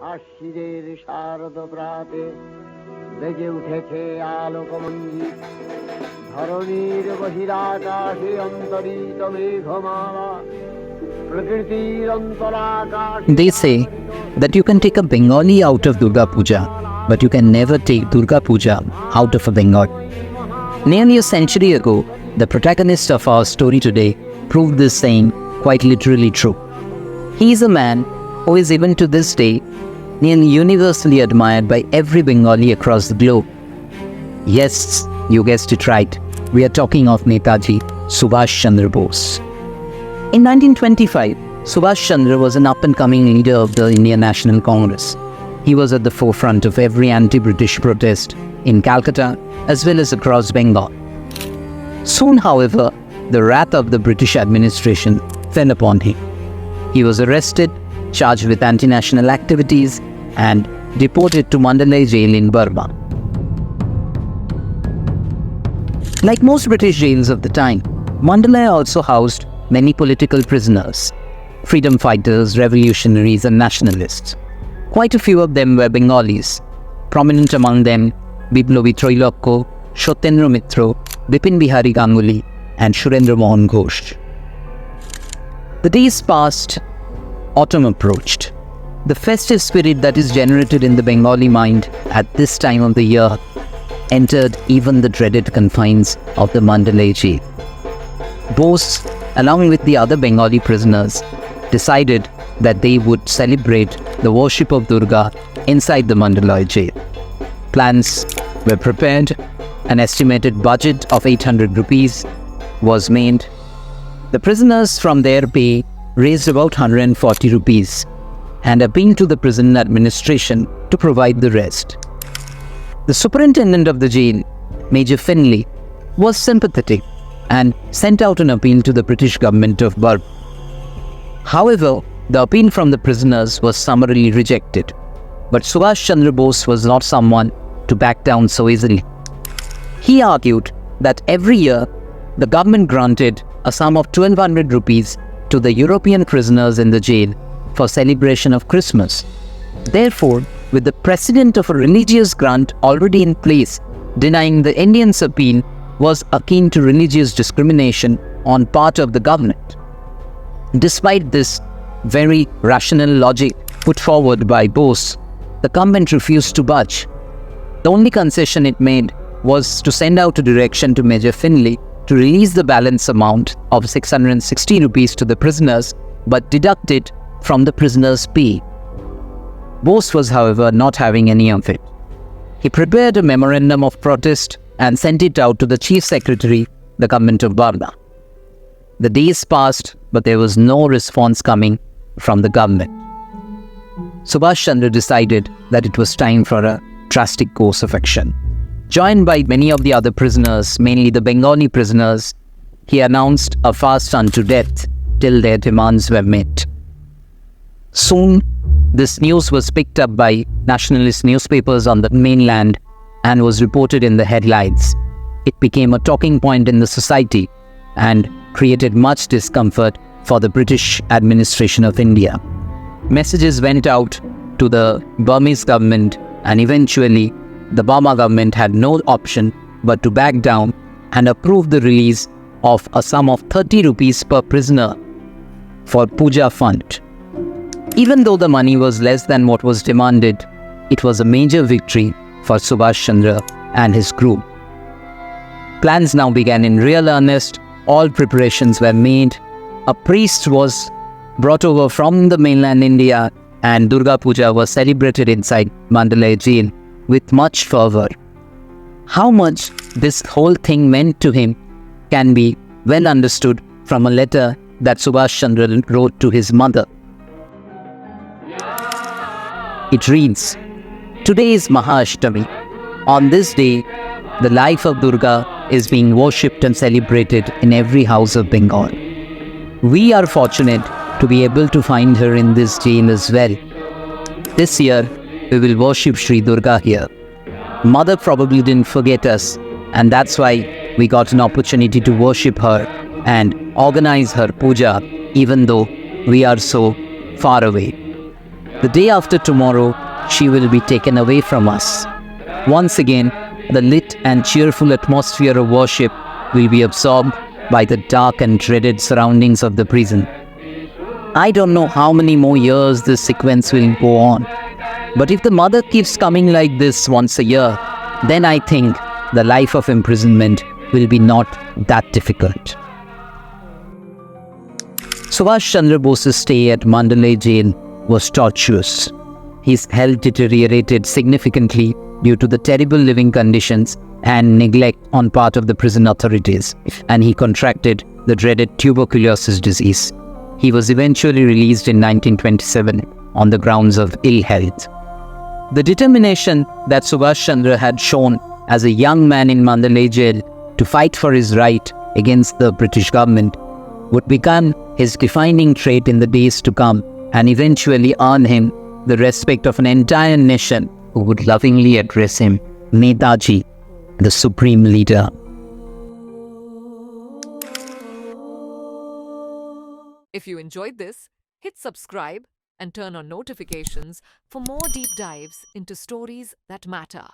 আশ্বিরের শারদ প্রাতে বেজে উঠেছে আলোকমঞ্জিত ধরণীর বহিরাকাশে অন্তরিত মেঘমালা প্রকৃতির অন্তরাকাশ। They say that you can take a Bengali out of Durga Puja, but you can never take Durga Puja out of a Bengali. Nearly a century ago, the protagonist of our story today proved this saying quite literally true. He is a man who is even to this day nearly universally admired by every Bengali across the globe. Yes, you guessed it right. We are talking of Netaji Subhas Chandra Bose. In 1925, Subhas Chandra was an up-and-coming leader of the Indian National Congress. He was at the forefront of every anti-British protest in Calcutta as well as across Bengal. Soon, however, the wrath of the British administration fell upon him. He was arrested, charged with anti-national activities, and deported to Mandalay Jail in Burma. Like most British jails of the time, Mandalay also housed many political prisoners, freedom fighters, revolutionaries, and nationalists. Quite a few of them were Bengalis, prominent among them Biplobi Troilokko, Satyendra Mitra, Bipin Bihari Ganguly, and Surendra Mohan Ghosh. The days passed, autumn approached. The festive spirit that is generated in the Bengali mind at this time of the year entered even the dreaded confines of the Mandalay Jail. Bose, along with the other Bengali prisoners, decided that they would celebrate the worship of Durga inside the Mandalay Jail. Plans were prepared, an estimated budget of 800 rupees was made. The prisoners from their pay raised about 140 rupees and appealed to the prison administration to provide the rest. The superintendent of the jail, Major Finlay, was sympathetic and sent out an appeal to the British government of Bhadra. However, the appeal from the prisoners was summarily rejected. But Subhas Chandra Bose was not someone to back down so easily. He argued that every year the government granted a sum of 1200 rupees to the European prisoners in the jail for celebration of Christmas. Therefore, with the precedent of a religious grant already in place, denying the Indians' appeal was akin to religious discrimination on part of the government. Despite this very rational logic put forward by Bose, the government refused to budge. The only concession it made was to send out a direction to Major Finlay to release the balance amount of 660 rupees to the prisoners, but deduct it from the prisoners' pay. Bose was, however, not having any of it. He prepared a memorandum of protest and sent it out to the Chief Secretary, the government of Bhadra. The days passed, but there was no response coming from the government. Subhas Chandra decided that it was time for a drastic course of action. Joined by many of the other prisoners, mainly the Bengali prisoners, he announced a fast unto death till their demands were met. Soon, this news was picked up by nationalist newspapers on the mainland and was reported in the headlines. It became a talking point in the society and created much discomfort for the British administration of India. Messages went out to the Burmese government, and eventually the Burma government had no option but to back down and approve the release of a sum of 30 rupees per prisoner for Puja fund. Even though the money was less than what was demanded, it was a major victory for Subhas Chandra and his group. Plans now began in real earnest. All preparations were made. A priest was brought over from the mainland India, and Durga Puja was celebrated inside Mandalay Jail with much fervor. How much this whole thing meant to him can be well understood from a letter that Subhas Chandra wrote to his mother. It reads, "Today is Mahashtami. On this day, the life of Durga is being worshipped and celebrated in every house of Bengal. We are fortunate to be able to find her in this jail as well. This year, we will worship Sri Durga here. Mother probably didn't forget us, and that's why we got an opportunity to worship her and organize her puja, even though we are so far away." The day after tomorrow, she will be taken away from us. Once again, the lit and cheerful atmosphere of worship will be absorbed by the dark and dreaded surroundings of the prison. I don't know how many more years this sequence will go on. But if the mother keeps coming like this once a year, then I think the life of imprisonment will be not that difficult. Subhas Chandra Bose's stay at Mandalay Jail was tortuous. His health deteriorated significantly due to the terrible living conditions and neglect on part of the prison authorities, and he contracted the dreaded tuberculosis disease. He was eventually released in 1927 on the grounds of ill health. The determination that Subhas Chandra had shown as a young man in Mandalay Jail to fight for his right against the British government would become his defining trait in the days to come and eventually earn him the respect of an entire nation who would lovingly address him, Netaji, the supreme leader. If you enjoyed this, hit subscribe and turn on notifications for more deep dives into stories that matter.